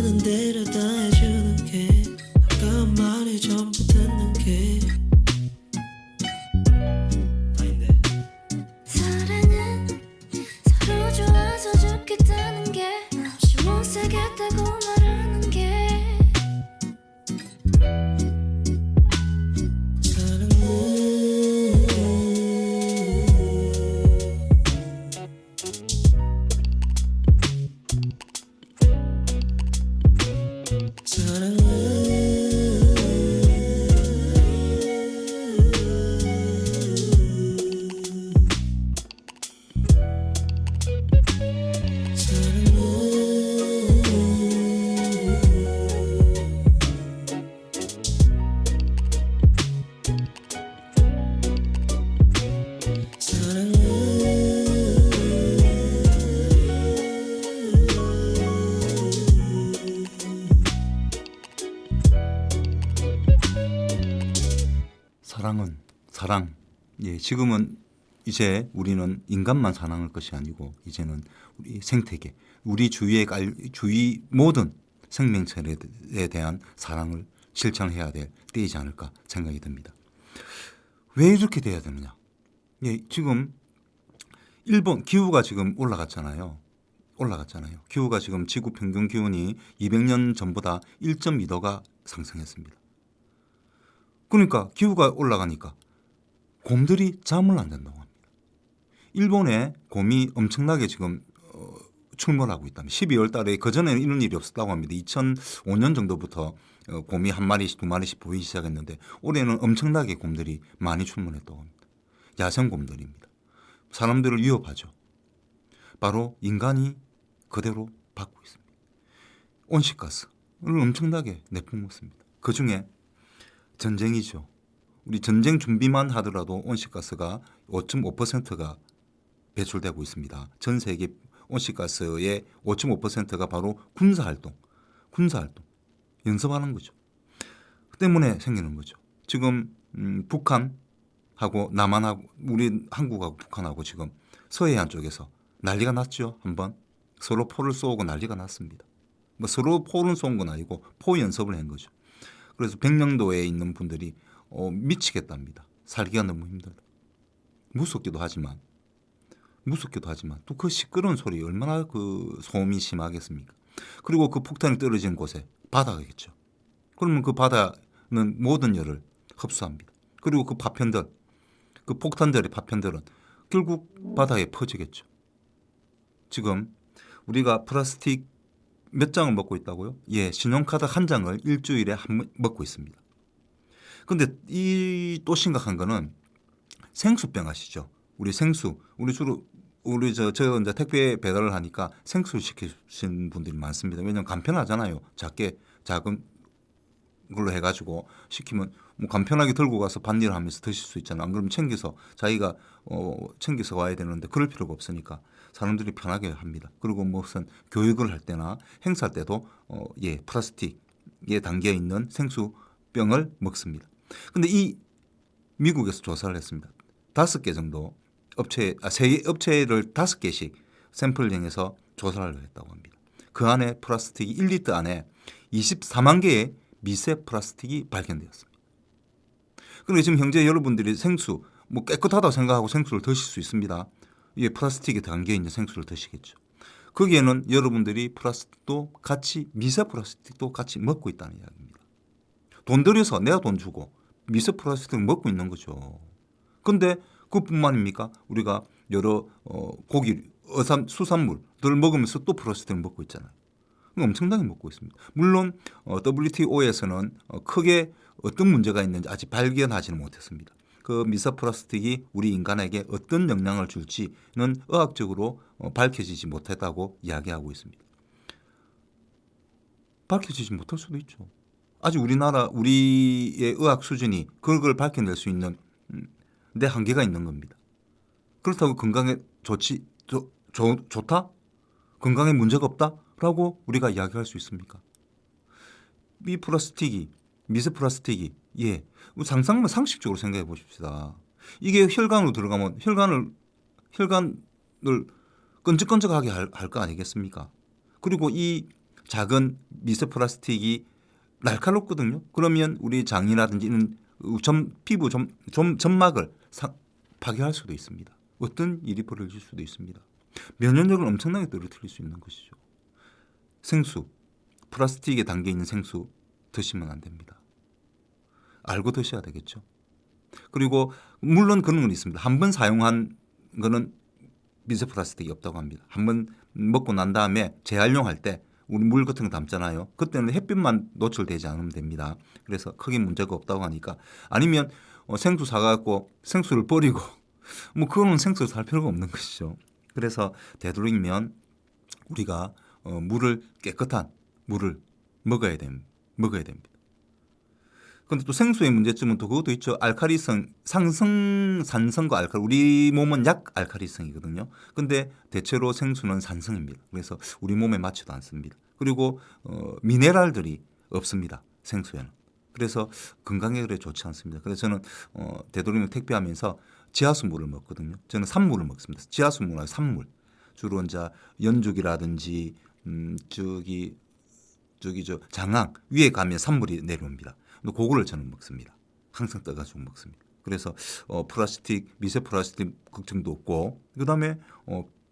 원하는 대로 다 해주는 게 아까 말이 전부 듣는 게 사랑은 서로 좋아서 죽겠다는 게 없이 못 살겠다고 말하는 게 사랑. 예, 지금은 이제 우리는 인간만 사랑할 것이 아니고 이제는 우리 생태계, 우리 주위 모든 생명체에 대한 사랑을 실천해야 될 때이지 않을까 생각이 듭니다. 왜 이렇게 돼야 되느냐? 예, 지금 일본 기후가 지금 올라갔잖아요. 기후가 지금 지구 평균 기온이 200년 전보다 1.2도가 상승했습니다. 그러니까 기후가 올라가니까 곰들이 잠을 안 잔다고 합니다. 일본에 곰이 엄청나게 지금 출몰하고 있답니다. 12월 달에 그전에는 이런 일이 없었다고 합니다. 2005년 정도부터 곰이 한 마리씩 두 마리씩 보이기 시작했는데 올해는 엄청나게 곰들이 많이 출몰했다고 합니다. 야생곰들입니다. 사람들을 위협하죠. 바로 인간이 그대로 받고 있습니다. 온실가스를 엄청나게 내뿜었습니다. 그중에 전쟁이죠. 우리 전쟁 준비만 하더라도 온실가스가 5.5%가 배출되고 있습니다. 전 세계 온실가스의 5.5%가 바로 군사활동, 연습하는 거죠. 그 때문에 생기는 거죠. 지금 북한하고 남한하고 우리 한국하고 북한하고 지금 서해안 쪽에서 난리가 났죠. 한번 서로 포를 쏘고 난리가 났습니다. 뭐 서로 포는 쏜 건 아니고 포 연습을 한 거죠. 그래서 백령도에 있는 분들이 미치겠답니다. 살기가 너무 힘들다. 무섭기도 하지만 또 그 시끄러운 소리 얼마나 그 소음이 심하겠습니까? 그리고 그 폭탄이 떨어진 곳에 바다겠죠. 그러면 그 바다는 모든 열을 흡수합니다. 그리고 그 파편들, 그 폭탄들의 파편들은 결국 바다에 퍼지겠죠. 지금 우리가 플라스틱 몇 장을 먹고 있다고요? 예, 신용카드 한 장을 일주일에 한 번 먹고 있습니다. 근데 이 또 심각한 거는 생수병 아시죠? 우리 주로 저 이제 택배 배달을 하니까 생수를 시키신 분들이 많습니다. 왜냐하면 간편하잖아요. 작은 걸로 해가지고 시키면 뭐 간편하게 들고 가서 반일을 하면서 드실 수 있잖아요. 안 그러면 자기가 챙겨서 와야 되는데 그럴 필요가 없으니까 사람들이 편하게 합니다. 그리고 무슨 교육을 할 때나 행사할 때도 플라스틱에 담겨 있는 생수병을 먹습니다. 근데 이 미국에서 조사를 했습니다. 5개 정도 세계 업체를 5개씩 샘플링해서 조사를 했다고 합니다. 그 안에 플라스틱이 1리터 안에 24만 개의 미세 플라스틱이 발견되었습니다. 그리고 지금 현재 여러분들이 생수 뭐 깨끗하다고 생각하고 생수를 드실 수 있습니다. 이게 플라스틱에 담겨 있는 생수를 드시겠죠. 거기에는 여러분들이 플라스틱도 같이 미세 플라스틱도 같이 먹고 있다는 이야기입니다. 돈 들여서 내가 돈 주고 미세 플라스틱을 먹고 있는 거죠. 그런데 그뿐만입니까? 우리가 여러 고기, 수산물들 먹으면서 또 플라스틱을 먹고 있잖아요. 엄청나게 먹고 있습니다. 물론 WTO에서는 크게 어떤 문제가 있는지 아직 발견하지는 못했습니다. 그 미세 플라스틱이 우리 인간에게 어떤 영향을 줄지는 의학적으로 밝혀지지 못했다고 이야기하고 있습니다. 밝혀지지 못할 수도 있죠. 아직 우리의 의학 수준이 그걸 밝혀낼 수 있는 내 한계가 있는 겁니다. 그렇다고 건강에 좋다? 건강에 문제가 없다? 라고 우리가 이야기할 수 있습니까? 이 미세 플라스틱이 상식적으로 생각해 보십시다. 이게 혈관으로 들어가면 혈관을 끈적끈적하게 할 거 아니겠습니까? 그리고 이 작은 미세 플라스틱이 날카롭거든요. 그러면 우리 장이라든지 이런 피부 점막을 파괴할 수도 있습니다. 어떤 일이 벌어질 수도 있습니다. 면역력을 엄청나게 떨어뜨릴 수 있는 것이죠. 생수, 플라스틱에 담겨 있는 생수 드시면 안 됩니다. 알고 드셔야 되겠죠. 그리고 물론 그런 건 있습니다. 한 번 사용한 거는 미세 플라스틱이 없다고 합니다. 한 번 먹고 난 다음에 재활용할 때 우리 물 같은 거 담잖아요. 그때는 햇빛만 노출되지 않으면 됩니다. 그래서 크게 문제가 없다고 하니까 아니면 생수 사갖고 생수를 버리고 뭐 그거는 생수를 살 필요가 없는 것이죠. 그래서 되도록이면 우리가 깨끗한 물을 먹어야 됩니다. 그런데 또 생수의 문제점은 또 그것도 있죠. 알칼리성, 산성과 알칼리. 우리 몸은 약 알칼리성이거든요. 근데 대체로 생수는 산성입니다. 그래서 우리 몸에 맞지도 않습니다. 그리고 미네랄들이 없습니다. 생수에는. 그래서 건강에 그래 좋지 않습니다. 그래서 저는 되도록이면 택배하면서 지하수물을 먹거든요. 저는 산물을 먹습니다. 지하수물하고 산물. 주로 이제 연죽이라든지 장항 위에 가면 산물이 내려옵니다. 그거를 저는 먹습니다. 항상 떠가지고 먹습니다. 그래서 플라스틱, 미세 플라스틱 걱정도 없고 그다음에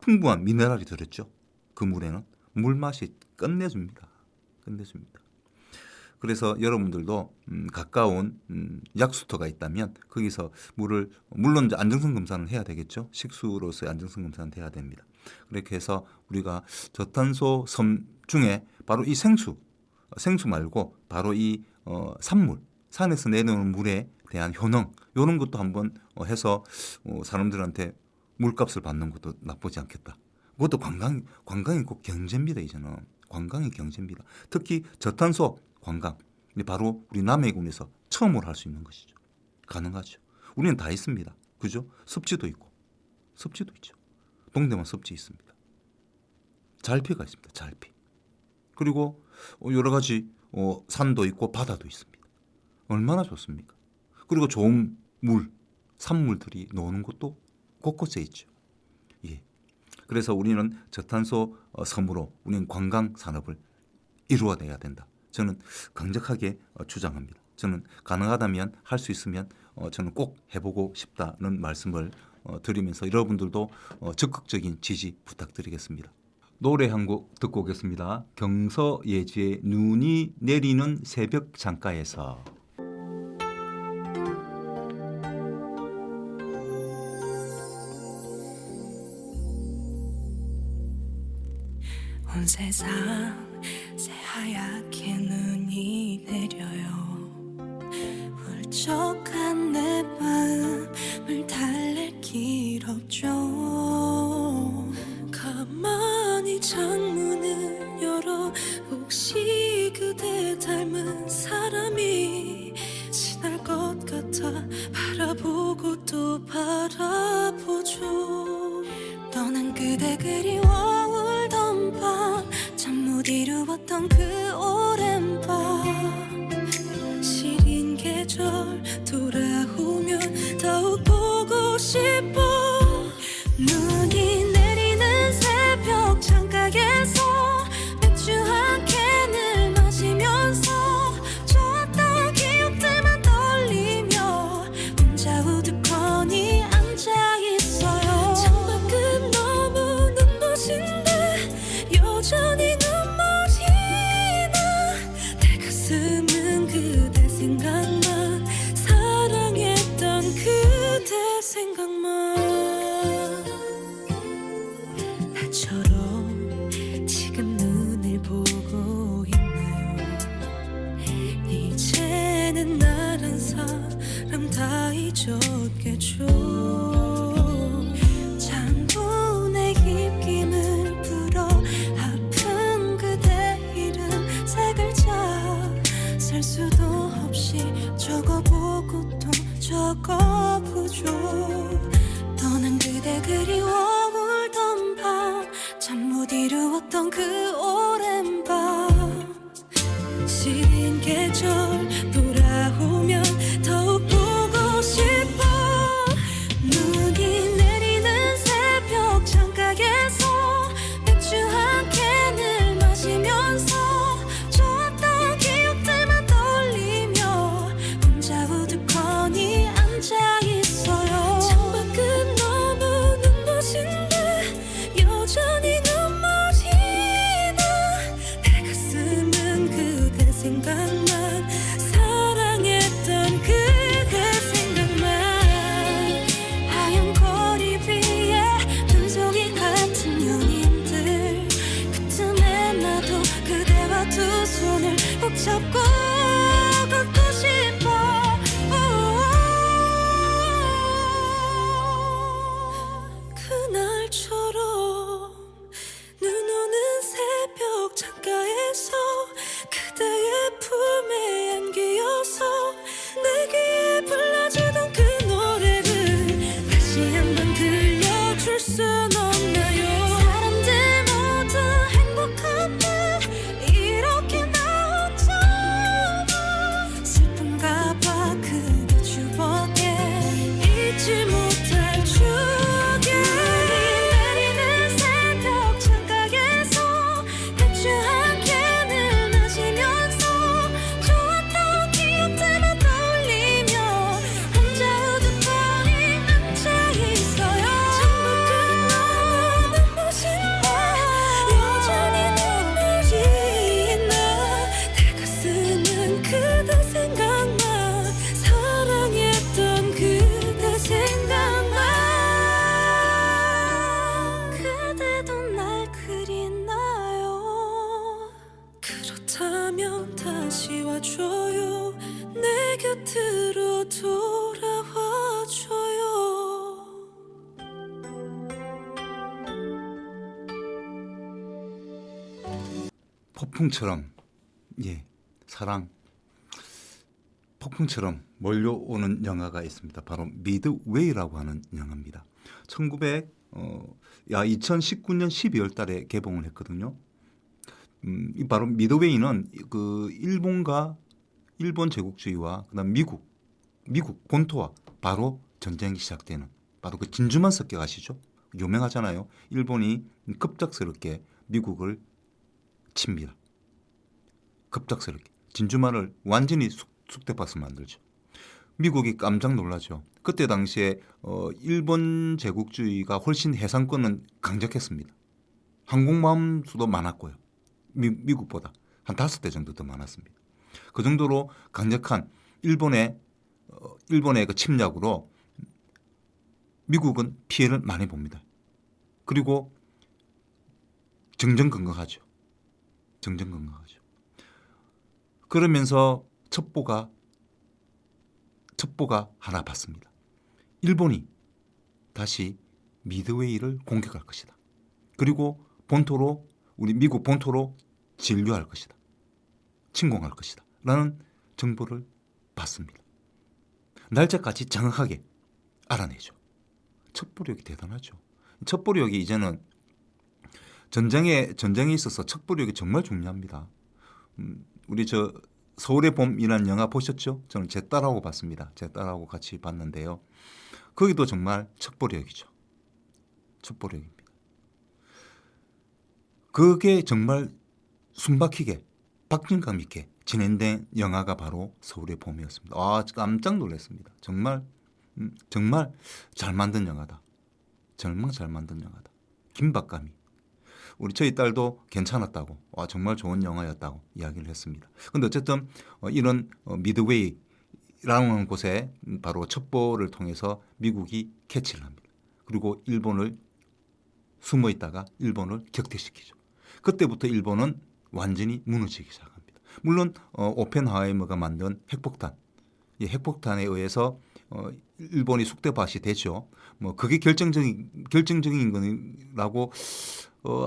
풍부한 미네랄이 들었죠. 그 물에는 물 맛이 끝내줍니다. 그래서 여러분들도 가까운 약수터가 있다면 거기서 물론 이제 안정성 검사는 해야 되겠죠. 식수로서의 안정성 검사는 해야 됩니다. 그렇게 해서 우리가 저탄소 섬 중에 바로 이 생수 말고 바로 이 산물, 산에서 내려오는 물에 대한 효능 이런 것도 한번 해서 사람들한테 물값을 받는 것도 나쁘지 않겠다. 그것도 관광이 꼭 경제입니다. 이제는 관광이 경제입니다. 특히 저탄소 관광 바로 우리 남해군에서 처음으로 할 수 있는 것이죠. 가능하죠. 우리는 다 있습니다. 그죠? 습지도 있고 습지도 있죠. 동대만 습지 있습니다. 잘피가 있습니다. 잘피. 그리고 여러 가지 산도 있고 바다도 있습니다. 얼마나 좋습니까? 그리고 좋은 산물들이 노는 곳도 곳곳에 있죠. 예. 그래서 우리는 저탄소 섬으로 우리는 관광 산업을 이루어내야 된다. 저는 강력하게 주장합니다. 저는 가능하다면 할 수 있으면 저는 꼭 해보고 싶다는 말씀을 드리면서 여러분들도 적극적인 지지 부탁드리겠습니다. 노래 한 곡 듣고 오겠습니다. 경서예지의 눈이 내리는 새벽 창가에서. 온 세상 새하얗게 눈이 내려요. 울적한 내 마음을 달랠 길 없죠. 가만히 창문을 열어 혹시 그대 닮은 사람이 지날 것 같아 바라보고 또 바라보죠. 떠난 그대 그리워 울던 밤 잠 못 이루었던 그 오랜 밤 시린 계절 돌아오면 더욱 보고 싶어. 눈이 내리는 새벽 창가에서 맥주 한 캔을 마시면서 좋았던 기억들만 떠올리며 혼자 우두커니 앉아있어요. 창밖은 너무 눈부신데 여전히 눈물이 나. 내 가슴은 그대 생각만 사랑했던 그대 생각만. 나처럼 지금 눈을 보고 있나요? 이제는 나란 사람 다 잊었겠죠. 장문의 입김을 불어 아픈 그대 이름 세 글자 쓸 수도 없이 적어보고 또 적어보죠. 떠난 그대 그리워 울던 밤 잠 못 이루었던 그 오랜 밤 시린 계절 돌아오면 더욱 보고 싶어. 눈이 내리는 새벽 창가에서 맥주 한 캔을 마시면서 붙잡고 걷고 싶어. 그날처럼 눈 오는 새벽 창가에서 그대의 품에 안기어서 내 귀에 불러주던 그 노래를 다시 한번 들려줄 순 없나요? 사람들 모두 행복한데 이렇게 나 혼자만 슬픈가 봐. 그대 주변에 잊지 못할 추억에 눈이 내리는 새벽 창가에서 간추하게 늘 마시면서 좋았던 기억들만 떠올리며 혼자 우두커니 앉아있어요. 전부 끝나는 눈부신데 여전히 눈물이 나. 내 가슴은 그대 생각나. 사랑했던 그대 생각나. 그대도 날 그리나요? 그렇다면 다시 와줘요. 내 곁으로 돌아와줘요. 폭풍처럼 사랑 폭풍처럼 몰려오는 영화가 있습니다. 바로 미드웨이라고 하는 영화입니다. 2019년 12월 달에 개봉을 했거든요. 이 바로 미드웨이는 그 일본 제국주의와 그다음 미국 본토와 바로 전쟁이 시작되는 바로 그 진주만 습격 아시죠? 유명하잖아요. 일본이 급작스럽게 미국을 칩니다. 급작스럽게 진주만을 완전히 숙대밭을 만들죠. 미국이 깜짝 놀라죠. 그때 당시에 일본 제국주의가 훨씬 해상권은 강력했습니다. 항공모함 수도 많았고요. 미국보다 한 5대 정도 더 많았습니다. 그 정도로 강력한 일본의 그 침략으로 미국은 피해를 많이 봅니다. 그리고 정정건강하죠. 그러면서 첩보가 하나 받습니다. 일본이 다시 미드웨이를 공격할 것이다. 그리고 우리 미국 본토로 진류할 것이다. 침공할 것이다. 라는 정보를 받습니다. 날짜까지 정확하게 알아내죠. 첩보력이 대단하죠. 첩보력이 이제는 전쟁에 있어서 첩보력이 정말 중요합니다. 우리 서울의 봄이라는 영화 보셨죠? 저는 제 딸하고 봤습니다. 제 딸하고 같이 봤는데요. 거기도 정말 첩보력이죠. 첩보력입니다. 그게 정말 숨막히게 박진감 있게 진행된 영화가 바로 서울의 봄이었습니다. 깜짝 놀랐습니다. 정말 잘 만든 영화다. 정말 잘 만든 영화다. 긴박감이. 저희 딸도 괜찮았다고, 정말 좋은 영화였다고 이야기를 했습니다. 그런데 어쨌든 이런 미드웨이라는 곳에 바로 첩보를 통해서 미국이 캐치를 합니다. 그리고 일본을 숨어 있다가 일본을 격퇴시키죠. 그때부터 일본은 완전히 무너지기 시작합니다. 물론 오펜하이머가 만든 핵폭탄, 이 핵폭탄에 의해서 일본이 숙대밭이 되죠. 그게 결정적인 거라고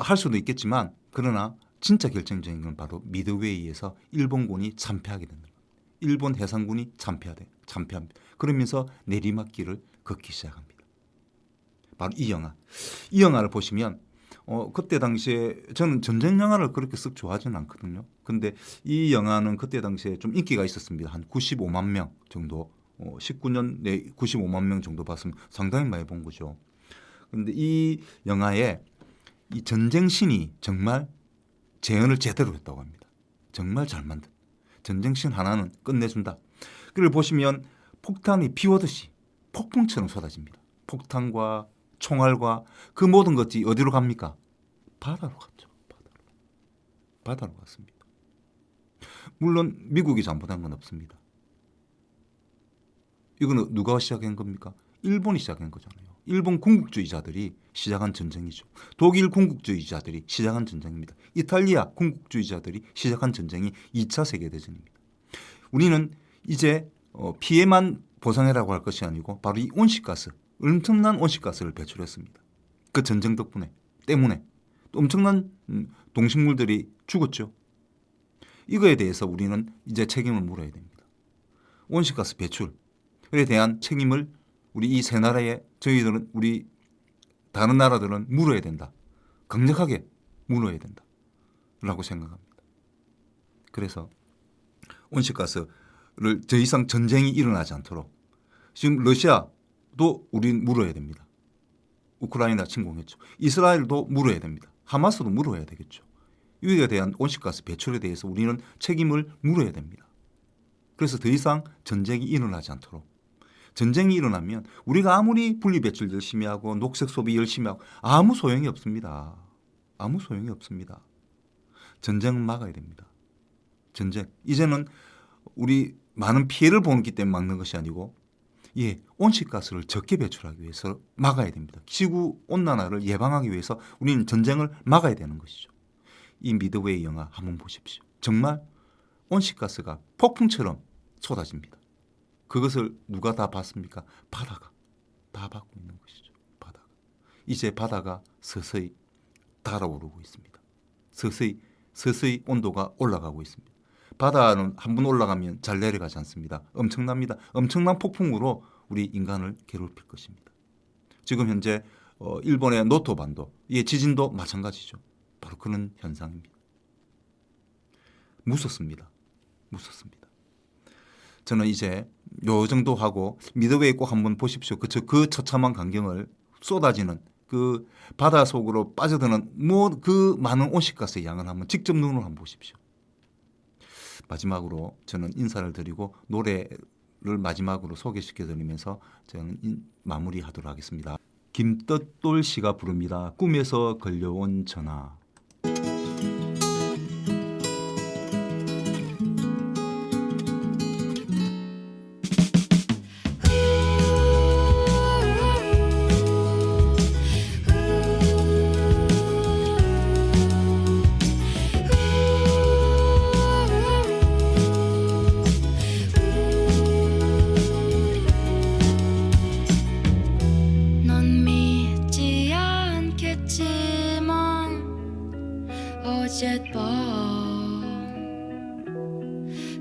할 수도 있겠지만, 그러나 진짜 결정적인 건 바로 미드웨이에서 일본군이 참패하게 된다. 일본 해상군이 참패합니다. 그러면서 내리막길을 걷기 시작합니다. 바로 이 영화를 보시면 그때 당시에 저는 전쟁 영화를 그렇게 썩 좋아하지는 않거든요. 근데 이 영화는 그때 당시에 좀 인기가 있었습니다. 한 95만 명 정도, 19년 내 95만 명 정도 봤으면 상당히 많이 본 거죠. 그런데 이 영화에 이 전쟁신이 정말 재현을 제대로 했다고 합니다. 정말 잘 만든 전쟁신 하나는 끝내준다. 그걸 보시면 폭탄이 비 오듯이 폭풍처럼 쏟아집니다. 폭탄과 총알과 그 모든 것이 어디로 갑니까? 바다로 갔죠. 바다로 갔습니다. 물론 미국이 잘못한 건 없습니다. 이거는 누가 시작한 겁니까? 일본이 시작한 거잖아요. 일본 군국주의자들이 시작한 전쟁이죠. 독일 군국주의자들이 시작한 전쟁입니다. 이탈리아 군국주의자들이 시작한 전쟁이 2차 세계대전입니다. 우리는 이제 피해만 보상해라고 할 것이 아니고 바로 이 온실가스, 엄청난 온실가스를 배출했습니다. 그 전쟁 때문에 또 엄청난 동식물들이 죽었죠. 이거에 대해서 우리는 이제 책임을 물어야 됩니다. 온실가스 배출에 대한 책임을 우리 이 세 나라에 저희들은 우리 다른 나라들은 물어야 된다. 강력하게 물어야 된다. 라고 생각합니다. 그래서 온실가스를 더 이상 전쟁이 일어나지 않도록 지금 러시아도 우린 물어야 됩니다. 우크라이나 침공했죠. 이스라엘도 물어야 됩니다. 하마스도 물어야 되겠죠. 이에 대한 온실가스 배출에 대해서 우리는 책임을 물어야 됩니다. 그래서 더 이상 전쟁이 일어나지 않도록. 전쟁이 일어나면 우리가 아무리 분리배출 열심히 하고 녹색 소비 열심히 하고 아무 소용이 없습니다. 아무 소용이 없습니다. 전쟁은 막아야 됩니다. 전쟁. 이제는 우리 많은 피해를 보기 때문에 막는 것이 아니고 온실가스를 적게 배출하기 위해서 막아야 됩니다. 지구온난화를 예방하기 위해서 우리는 전쟁을 막아야 되는 것이죠. 이 미드웨이 영화 한번 보십시오. 정말 온실가스가 폭풍처럼 쏟아집니다. 그것을 누가 다 봤습니까? 바다가 다 받고 있는 것이죠. 바다가. 이제 바다가 서서히 달아오르고 있습니다. 서서히 온도가 올라가고 있습니다. 바다는 한 번 올라가면 잘 내려가지 않습니다. 엄청납니다. 엄청난 폭풍으로 우리 인간을 괴롭힐 것입니다. 지금 현재 일본의 노토 반도, 이 지진도 마찬가지죠. 바로 그런 현상입니다. 무섭습니다. 저는 이제 요 정도 하고 미드웨이 꼭 한번 보십시오. 그 처참한 광경을 쏟아지는 그 바다 속으로 빠져드는 그 많은 온실가스의 양을 한번 직접 눈으로 한번 보십시오. 마지막으로 저는 인사를 드리고 노래를 마지막으로 소개시켜드리면서 저는 마무리하도록 하겠습니다. 김떡돌 씨가 부릅니다. 꿈에서 걸려온 전화. 넌 믿지 않겠지만 어젯밤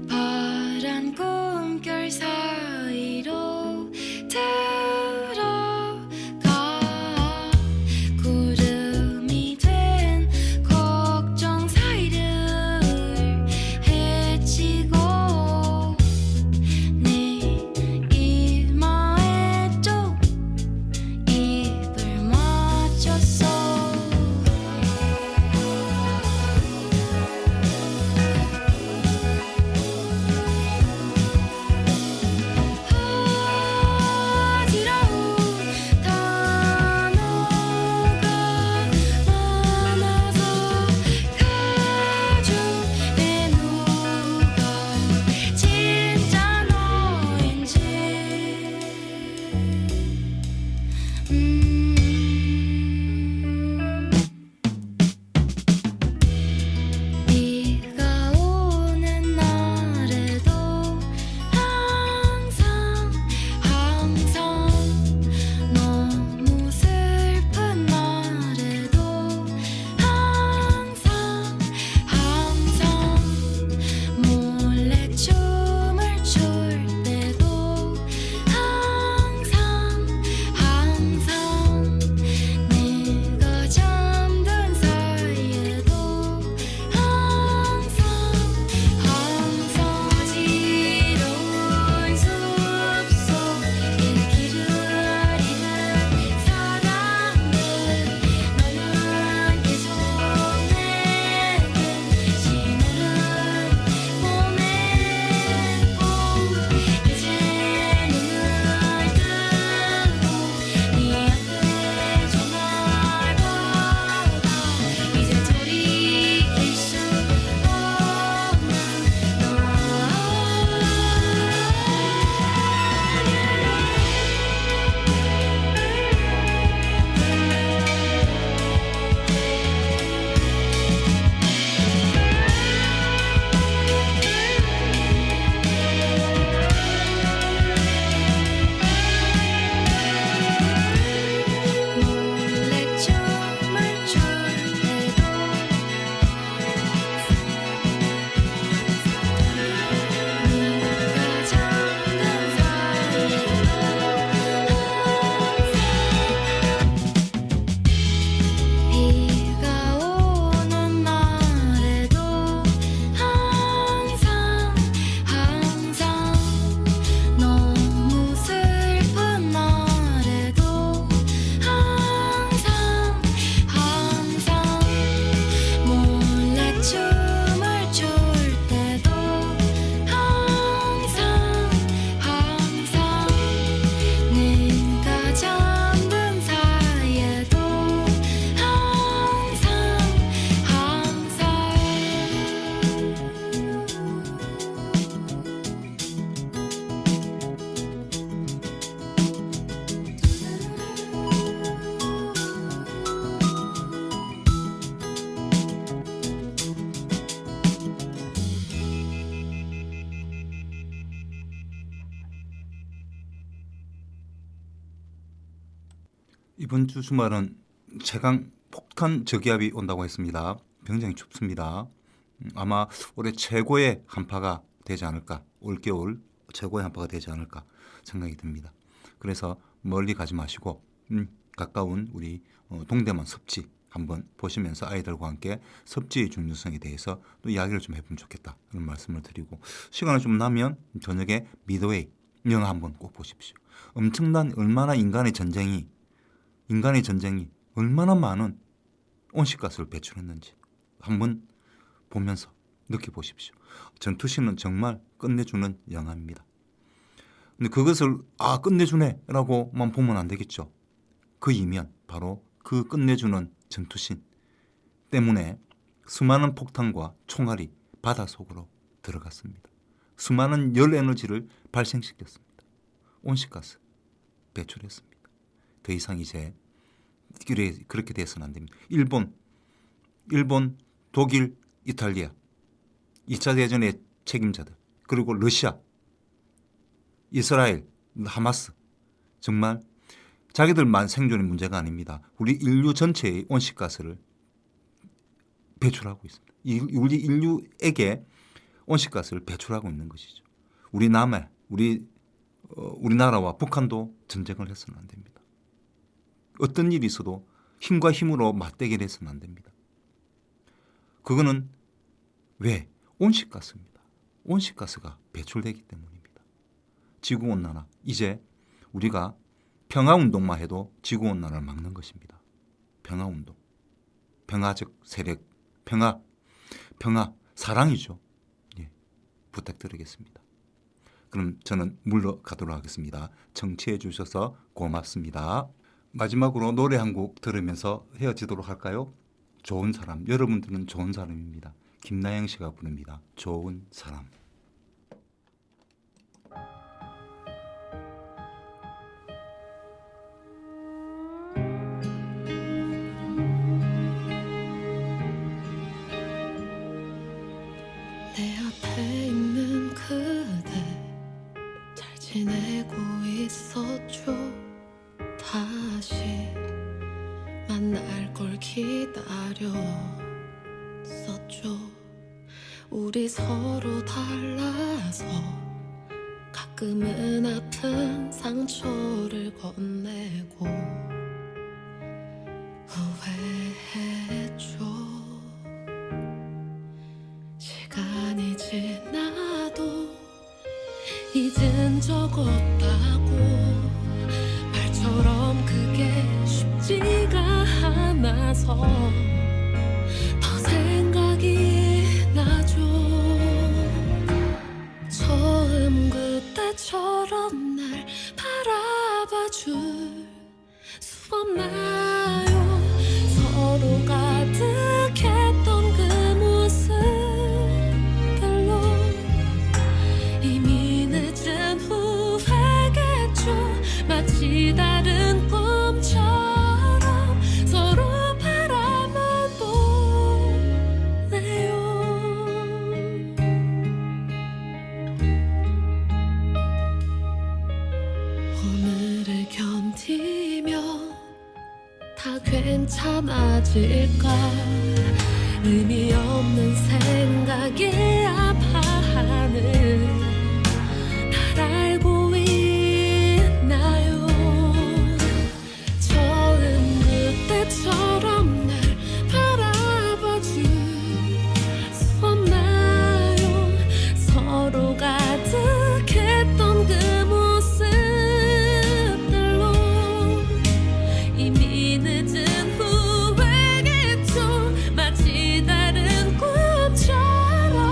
파란 꿈결 사이로 들어가 구름이 된 걱정 사이를 헤치고 네 이마에 쪽 입을 맞췄어. 이번 주 주말은 최강 폭탄 저기압이 온다고 했습니다. 굉장히 춥습니다. 아마 올해 최고의 한파가 되지 않을까, 올겨울 최고의 한파가 되지 않을까 생각이 듭니다. 그래서 멀리 가지 마시고 가까운 우리 동대만 섭지 한번 보시면서 아이들과 함께 섭지의 중요성에 대해서 또 이야기를 좀 해보면 좋겠다, 이런 말씀을 드리고, 시간을 좀 나면 저녁에 미드웨이 영화 한번 꼭 보십시오. 엄청난, 얼마나 인간의 전쟁이 얼마나 많은 온실가스를 배출했는지 한번 보면서 느껴보십시오. 전투씬은 정말 끝내주는 영화입니다. 근데 그것을 끝내주네 라고만 보면 안 되겠죠. 그 이면 바로 그 끝내주는 전투씬 때문에 수많은 폭탄과 총알이 바다 속으로 들어갔습니다. 수많은 열 에너지를 발생시켰습니다. 온실가스 배출했습니다. 더 이상 이제 그렇게 돼서는 안 됩니다. 일본, 독일, 이탈리아 2차 대전의 책임자들, 그리고 러시아, 이스라엘, 하마스, 정말 자기들만 생존의 문제가 아닙니다. 우리 인류 전체의 온실가스를 배출하고 있습니다. 우리 인류에게 온실가스를 배출하고 있는 것이죠. 우리나라와 북한도 전쟁을 해서는 안 됩니다. 어떤 일이 있어도 힘과 힘으로 맞대결 해서는 안 됩니다. 그거는 왜? 온실가스입니다. 온실가스가 배출되기 때문입니다. 지구온난화, 이제 우리가 평화운동만 해도 지구온난화를 막는 것입니다. 평화운동, 평화적 세력, 평화, 사랑이죠. 예, 부탁드리겠습니다. 그럼 저는 물러가도록 하겠습니다. 청취해 주셔서 고맙습니다. 마지막으로 노래 한 곡 들으면서 헤어지도록 할까요? 좋은 사람, 여러분들은 좋은 사람입니다. 김나영 씨가 부릅니다. 좋은 사람. 내 앞에 있는 그대 잘 지내고 있었죠. 다시 만날 걸 기다렸었죠. 우리 서로 달라서 가끔은 아픈 상처를 건네고 후회했죠. 시간이 지나도 잊은 적 없다고, 말처럼 그게 쉽지가 않아서 더 생각이 나죠. 처음 그때처럼 날 바라봐줄 수 없나요? 서로 가득했던 그 모습들로 이미 늦은 후회겠죠. 마치 다른 꿈처럼 서로 바라만 보네요. 오늘을 견디면 다 괜찮아질까? 의미 없는 생각에 아파하는 날 알고 있나요? 처음 그때처럼 날 바라봐줄 수 없나요? 서로 가득했던 그 모습들로 이미 늦은 후회겠죠. 마치 다른 꿈처럼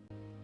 나